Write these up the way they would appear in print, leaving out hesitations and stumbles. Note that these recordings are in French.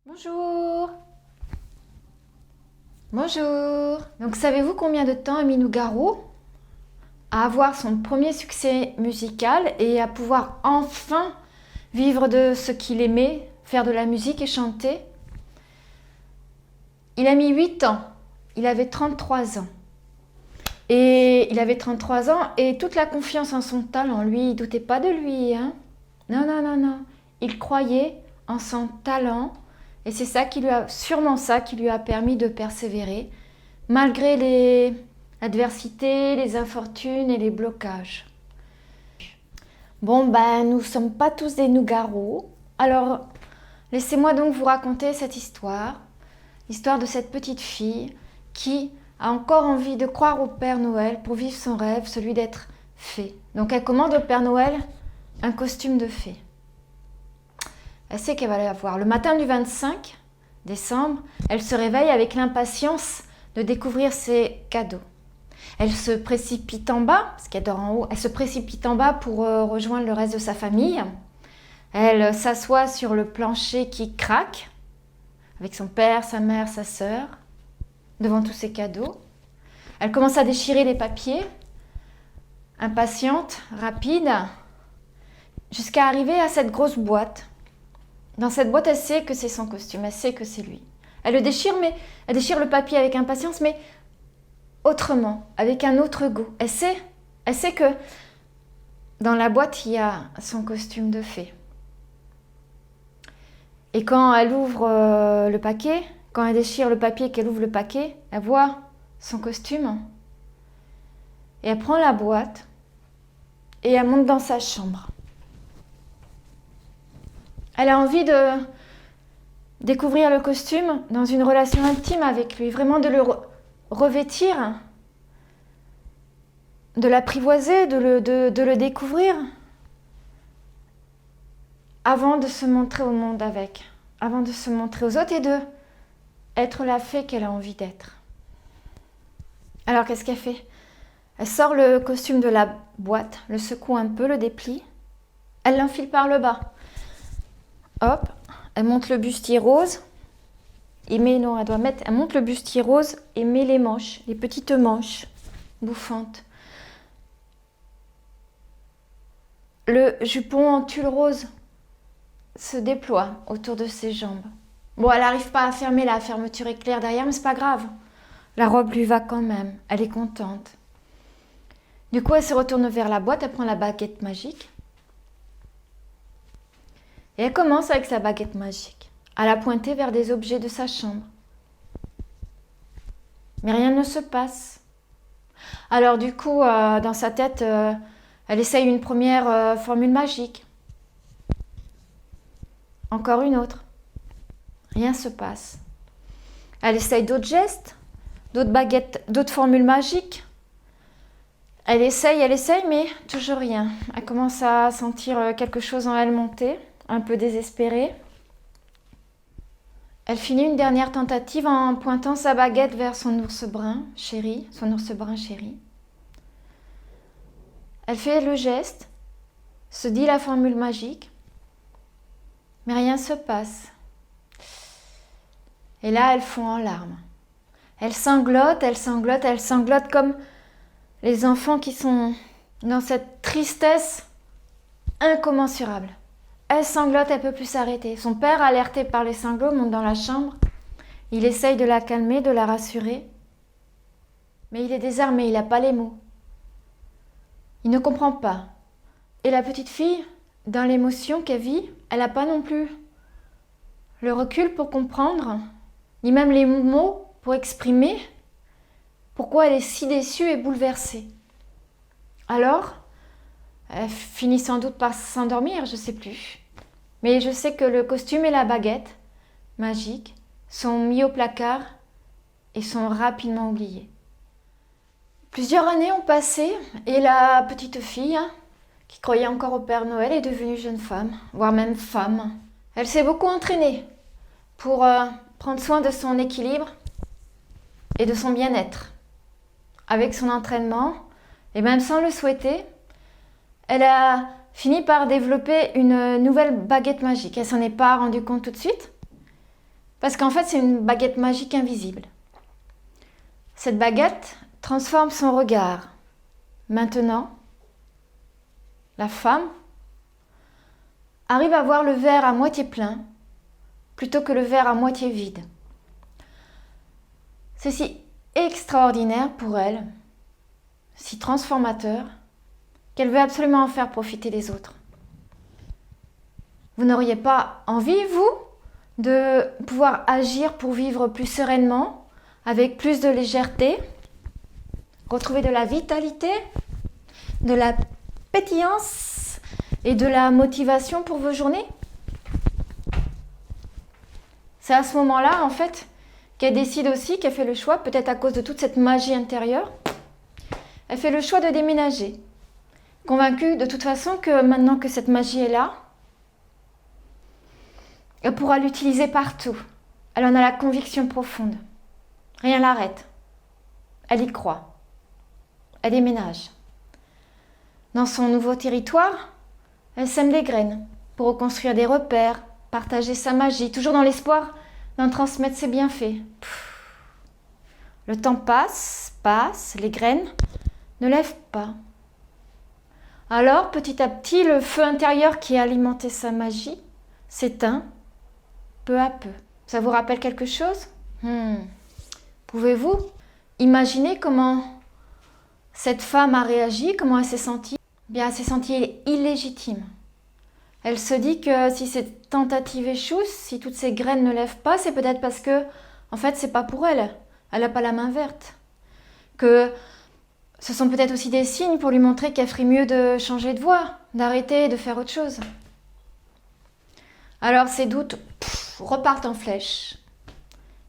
Bonjour. Bonjour. Donc savez-vous combien de temps a mis Nougaro à avoir son premier succès musical et à pouvoir enfin vivre de ce qu'il aimait, faire de la musique et chanter? Il a mis 8 ans. Il avait 33 ans. Et il avait 33 ans et toute la confiance en son talent. Lui, il doutait pas de lui, hein. Non, non, non, non. Il croyait en son talent. Et c'est sûrement ça qui lui a permis de persévérer, malgré les adversités, les infortunes et les blocages. Bon, nous sommes pas tous des Nougaro. Alors, laissez-moi donc vous raconter cette histoire. L'histoire de cette petite fille qui a encore envie de croire au Père Noël pour vivre son rêve, celui d'être fée. Donc, elle commande au Père Noël un costume de fée. Elle sait qu'elle va l'avoir. Le matin du 25 décembre, elle se réveille avec l'impatience de découvrir ses cadeaux. Elle se précipite en bas, parce qu'elle dort en haut, elle se précipite en bas pour rejoindre le reste de sa famille. Elle s'assoit sur le plancher qui craque, avec son père, sa mère, sa sœur, devant tous ses cadeaux. Elle commence à déchirer les papiers, impatiente, rapide, jusqu'à arriver à cette grosse boîte. Dans cette boîte, elle sait que c'est son costume, elle sait que c'est lui. Elle le déchire, mais elle déchire le papier avec impatience, mais autrement, avec un autre goût. Elle sait que dans la boîte, il y a son costume de fée. Et quand elle ouvre le paquet, quand elle déchire le papier et qu'elle ouvre le paquet, elle voit son costume. Et elle prend la boîte et elle monte dans sa chambre. Elle a envie de découvrir le costume dans une relation intime avec lui, vraiment de le revêtir, de l'apprivoiser, de le découvrir, avant de se montrer au monde avec, avant de se montrer aux autres et de être la fée qu'elle a envie d'être. Alors qu'est-ce qu'elle fait? Elle sort le costume de la boîte, le secoue un peu, le déplie, elle l'enfile par le bas. Hop, elle monte le bustier rose, elle monte le bustier rose et met les manches, les petites manches bouffantes. Le jupon en tulle rose se déploie autour de ses jambes. Bon, elle n'arrive pas à fermer la fermeture éclair derrière, mais c'est pas grave. La robe lui va quand même, elle est contente. Du coup, elle se retourne vers la boîte, elle prend la baguette magique. Et elle commence avec sa baguette magique à la pointer vers des objets de sa chambre. Mais rien ne se passe. Alors du coup, dans sa tête, elle essaye une première formule magique. Encore une autre. Rien ne se passe. Elle essaye d'autres gestes, d'autres baguettes, d'autres formules magiques. Elle essaye, mais toujours rien. Elle commence à sentir quelque chose en elle monter, un peu désespérée. Elle finit une dernière tentative en pointant sa baguette vers son ours brun chéri. Elle fait le geste, se dit la formule magique, mais rien ne se passe. Et là, elle fond en larmes. Elle sanglote comme les enfants qui sont dans cette tristesse incommensurable. Elle sanglote, elle ne peut plus s'arrêter. Son père, alerté par les sanglots, monte dans la chambre. Il essaye de la calmer, de la rassurer. Mais il est désarmé, il n'a pas les mots. Il ne comprend pas. Et la petite fille, dans l'émotion qu'elle vit, elle n'a pas non plus le recul pour comprendre, ni même les mots pour exprimer pourquoi elle est si déçue et bouleversée. Alors, elle finit sans doute par s'endormir, je ne sais plus. Mais je sais que le costume et la baguette magique sont mis au placard et sont rapidement oubliés. Plusieurs années ont passé et la petite fille, qui croyait encore au Père Noël, est devenue jeune femme, voire même femme. Elle s'est beaucoup entraînée pour prendre soin de son équilibre et de son bien-être. Avec son entraînement, et même sans le souhaiter, elle a fini par développer une nouvelle baguette magique. Elle s'en est pas rendue compte tout de suite, Parce qu'en fait, c'est une baguette magique invisible. Cette baguette transforme son regard. Maintenant, la femme arrive à voir le verre à moitié plein plutôt que le verre à moitié vide. C'est si extraordinaire pour elle, si transformateur, qu'elle veut absolument en faire profiter les autres. Vous n'auriez pas envie, vous, de pouvoir agir pour vivre plus sereinement, avec plus de légèreté, retrouver de la vitalité, de la pétillance et de la motivation pour vos journées? C'est à ce moment-là, en fait, qu'elle décide aussi, qu'elle fait le choix, peut-être à cause de toute cette magie intérieure, elle fait le choix de déménager, convaincue de toute façon que maintenant que cette magie est là, elle pourra l'utiliser partout. Elle en a la conviction profonde. Rien l'arrête. Elle y croit. Elle déménage. Dans son nouveau territoire, elle sème des graines pour reconstruire des repères, partager sa magie, toujours dans l'espoir d'en transmettre ses bienfaits. Le temps passe, les graines ne lèvent pas. Alors, petit à petit, le feu intérieur qui a alimenté sa magie s'éteint peu à peu. Ça vous rappelle quelque chose? Pouvez-vous imaginer comment cette femme a réagi, comment elle s'est sentie? Bien, elle s'est sentie illégitime. Elle se dit que si cette tentative échoue, si toutes ces graines ne lèvent pas, c'est peut-être parce que, en fait, c'est pas pour elle. Elle n'a pas la main verte. Que ce sont peut-être aussi des signes pour lui montrer qu'elle ferait mieux de changer de voie, d'arrêter, de faire autre chose. Alors ces doutes repartent en flèche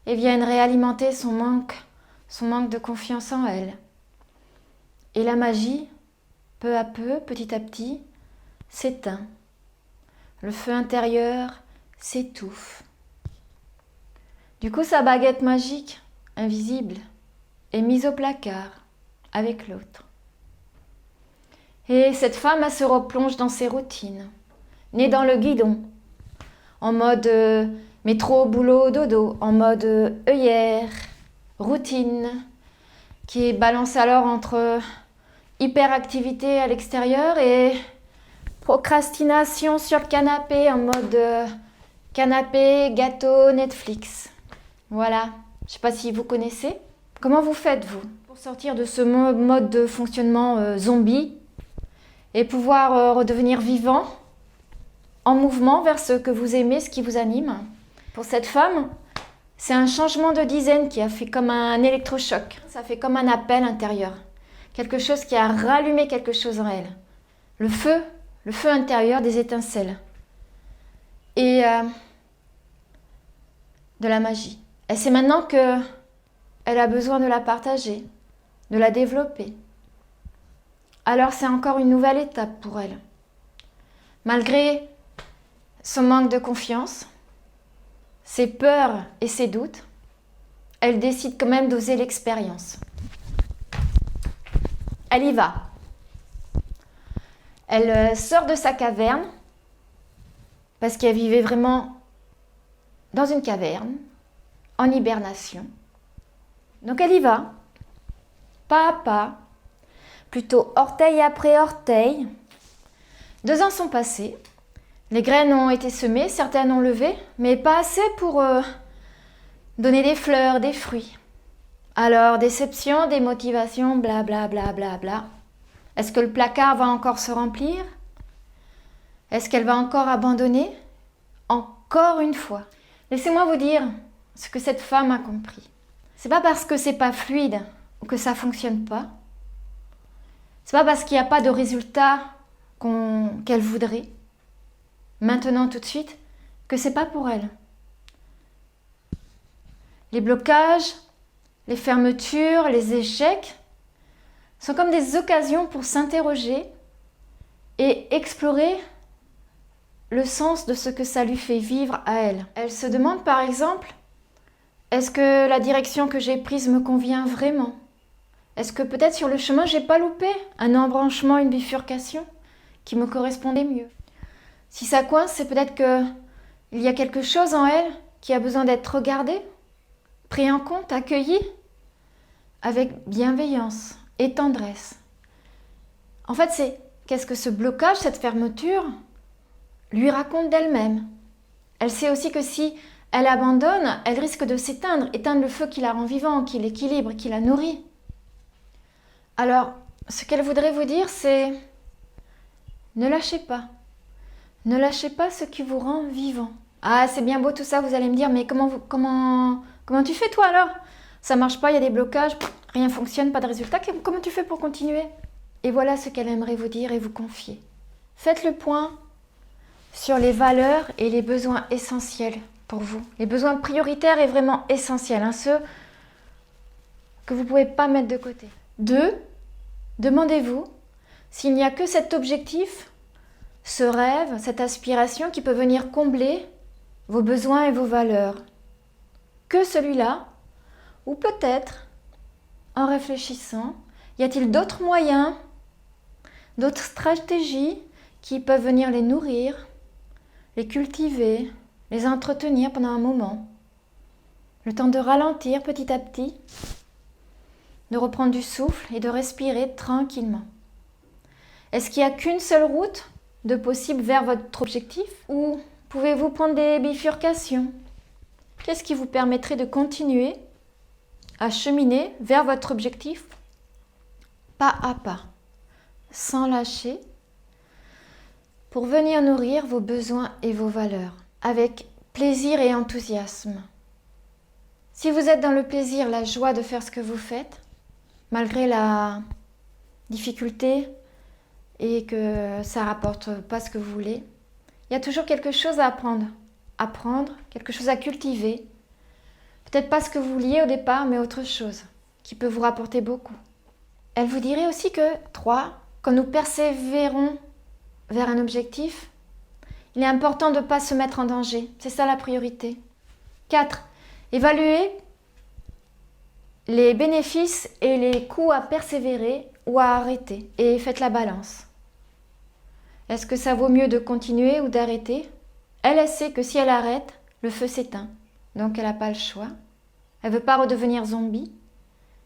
et viennent réalimenter son manque de confiance en elle. Et la magie, peu à peu, petit à petit, s'éteint. Le feu intérieur s'étouffe. Du coup, sa baguette magique, invisible, est mise au placard avec l'autre. Et cette femme, elle se replonge dans ses routines, née dans le guidon, en mode métro, boulot, dodo, en mode œillère, routine, qui est balancée alors entre hyperactivité à l'extérieur et procrastination sur le canapé, en mode canapé, gâteau, Netflix. Voilà, je ne sais pas si vous connaissez. Comment vous faites, vous, pour sortir de ce mode de fonctionnement zombie et pouvoir redevenir vivant, en mouvement vers ce que vous aimez, ce qui vous anime? Pour cette femme, c'est un changement de dizaine qui a fait comme un électrochoc. Ça fait comme un appel intérieur. Quelque chose qui a rallumé quelque chose en elle. Le feu intérieur des étincelles. Et de la magie. Elle sait maintenant que elle a besoin de la partager, de la développer. Alors c'est encore une nouvelle étape pour elle. Malgré son manque de confiance, ses peurs et ses doutes, elle décide quand même d'oser l'expérience. Elle y va. Elle sort de sa caverne, parce qu'elle vivait vraiment dans une caverne, en hibernation. Donc elle y va, pas à pas, plutôt orteil après orteil. 2 ans sont passés, les graines ont été semées, certaines ont levé, mais pas assez pour donner des fleurs, des fruits. Alors, déception, démotivation, blablabla. Bla, bla, bla. Est-ce que le placard va encore se remplir? Est-ce qu'elle va encore abandonner? Encore une fois. Laissez-moi vous dire ce que cette femme a compris. C'est pas parce que c'est pas fluide ou que ça fonctionne pas. C'est pas parce qu'il n'y a pas de résultat qu'elle voudrait, maintenant tout de suite, que c'est pas pour elle. Les blocages, les fermetures, les échecs sont comme des occasions pour s'interroger et explorer le sens de ce que ça lui fait vivre à elle. Elle se demande par exemple, est-ce que la direction que j'ai prise me convient vraiment? Est-ce que peut-être sur le chemin, j'ai pas loupé un embranchement, une bifurcation qui me correspondait mieux? Si ça coince, c'est peut-être qu'il y a quelque chose en elle qui a besoin d'être regardé, pris en compte, accueilli avec bienveillance et tendresse. En fait, c'est qu'est-ce que ce blocage, cette fermeture, lui raconte d'elle-même. Elle sait aussi que si elle abandonne, elle risque de s'éteindre, éteindre le feu qui la rend vivant, qui l'équilibre, qui la nourrit. Alors, ce qu'elle voudrait vous dire, c'est ne lâchez pas. Ne lâchez pas ce qui vous rend vivant. Ah, c'est bien beau tout ça, vous allez me dire, mais comment tu fais toi alors? Ça marche pas, il y a des blocages, rien fonctionne, pas de résultat. Comment tu fais pour continuer? Et voilà ce qu'elle aimerait vous dire et vous confier. Faites le point sur les valeurs et les besoins essentiels pour vous. Les besoins prioritaires et vraiment essentiels, ceux que vous ne pouvez pas mettre de côté. 2. Demandez-vous s'il n'y a que cet objectif, ce rêve, cette aspiration qui peut venir combler vos besoins et vos valeurs. Que celui-là, ou peut-être, en réfléchissant, y a-t-il d'autres moyens, d'autres stratégies qui peuvent venir les nourrir, les cultiver, les entretenir pendant un moment. Le temps de ralentir petit à petit, de reprendre du souffle et de respirer tranquillement. Est-ce qu'il n'y a qu'une seule route de possible vers votre objectif ou pouvez-vous prendre des bifurcations? Qu'est-ce qui vous permettrait de continuer à cheminer vers votre objectif pas à pas, sans lâcher, pour venir nourrir vos besoins et vos valeurs, avec plaisir et enthousiasme. Si vous êtes dans le plaisir, la joie de faire ce que vous faites, malgré la difficulté et que ça ne rapporte pas ce que vous voulez, il y a toujours quelque chose à apprendre, quelque chose à cultiver. Peut-être pas ce que vous vouliez au départ, mais autre chose, qui peut vous rapporter beaucoup. Elle vous dirait aussi que 3, quand nous persévérons vers un objectif, il est important de ne pas se mettre en danger. C'est ça la priorité. 4, évaluez les bénéfices et les coûts à persévérer ou à arrêter et faites la balance. Est-ce que ça vaut mieux de continuer ou d'arrêter? Elle sait que si elle arrête, le feu s'éteint. Donc elle n'a pas le choix. Elle ne veut pas redevenir zombie.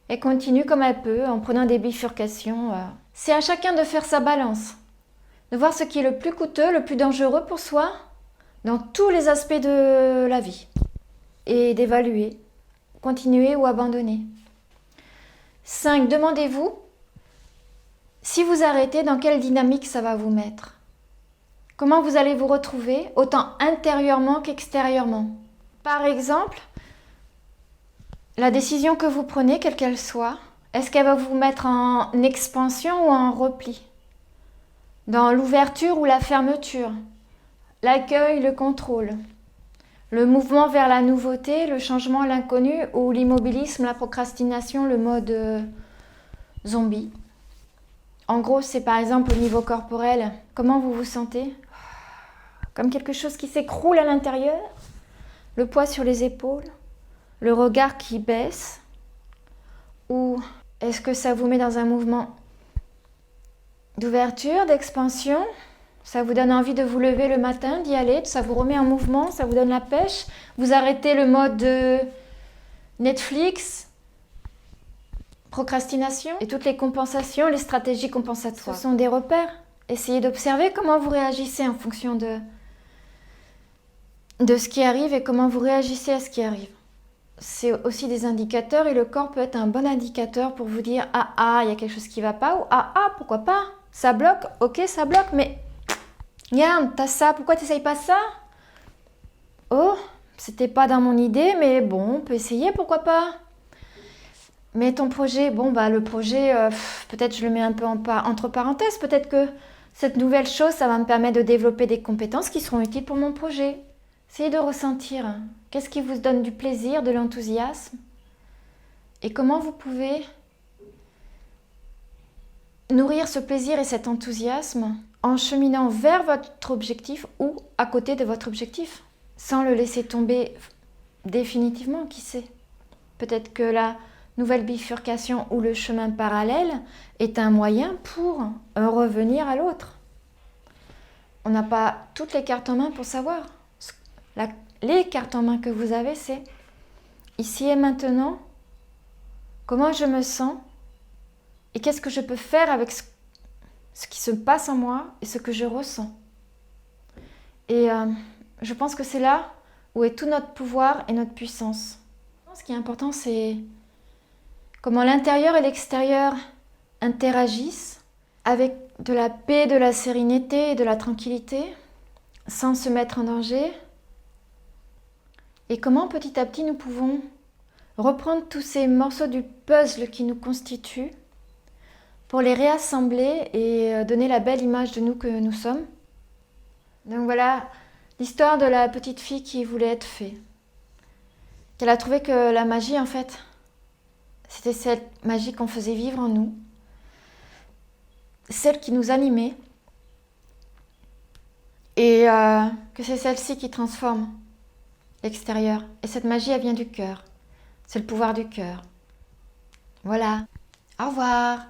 Elle continue comme elle peut en prenant des bifurcations. C'est à chacun de faire sa balance. De voir ce qui est le plus coûteux, le plus dangereux pour soi dans tous les aspects de la vie. Et d'évaluer, continuer ou abandonner. 5. Demandez-vous si vous arrêtez, dans quelle dynamique ça va vous mettre. Comment vous allez vous retrouver, autant intérieurement qu'extérieurement. Par exemple, la décision que vous prenez, quelle qu'elle soit, est-ce qu'elle va vous mettre en expansion ou en repli? Dans l'ouverture ou la fermeture, l'accueil, le contrôle, le mouvement vers la nouveauté, le changement, l'inconnu ou l'immobilisme, la procrastination, le mode zombie. En gros, c'est par exemple au niveau corporel, comment vous vous sentez? Comme quelque chose qui s'écroule à l'intérieur, le poids sur les épaules, le regard qui baisse, ou est-ce que ça vous met dans un mouvement d'ouverture, d'expansion? Ça vous donne envie de vous lever le matin, d'y aller, ça vous remet en mouvement, ça vous donne la pêche. Vous arrêtez le mode de Netflix, procrastination et toutes les compensations, les stratégies compensatoires. Ce sont des repères. Essayez d'observer comment vous réagissez en fonction de ce qui arrive et comment vous réagissez à ce qui arrive. C'est aussi des indicateurs et le corps peut être un bon indicateur pour vous dire « Ah, il y a quelque chose qui ne va pas » ou « Ah, pourquoi pas? Ça bloque, ok, ça bloque, mais regarde, t'as ça, pourquoi t'essayes pas ça? Oh, c'était pas dans mon idée, mais bon, on peut essayer, pourquoi pas? Mais ton projet, le projet, peut-être je le mets un peu entre parenthèses, peut-être que cette nouvelle chose, ça va me permettre de développer des compétences qui seront utiles pour mon projet. Essayez de ressentir qu'est-ce qui vous donne du plaisir, de l'enthousiasme et comment vous pouvez nourrir ce plaisir et cet enthousiasme en cheminant vers votre objectif ou à côté de votre objectif, sans le laisser tomber définitivement, qui sait. Peut-être que la nouvelle bifurcation ou le chemin parallèle est un moyen pour revenir à l'autre. On n'a pas toutes les cartes en main pour savoir Les cartes en main que vous avez, c'est ici et maintenant, comment je me sens et qu'est-ce que je peux faire avec ce qui se passe en moi et ce que je ressens. Et je pense que c'est là où est tout notre pouvoir et notre puissance. Ce qui est important, c'est comment l'intérieur et l'extérieur interagissent avec de la paix, de la sérénité et de la tranquillité, sans se mettre en danger. Et comment petit à petit nous pouvons reprendre tous ces morceaux du puzzle qui nous constituent pour les réassembler et donner la belle image de nous que nous sommes. Donc voilà l'histoire de la petite fille qui voulait être fée. Qu'elle a trouvé que la magie, en fait, c'était cette magie qu'on faisait vivre en nous, celle qui nous animait, et que c'est celle-ci qui transforme l'extérieur. Et cette magie, elle vient du cœur. C'est le pouvoir du cœur. Voilà. Au revoir.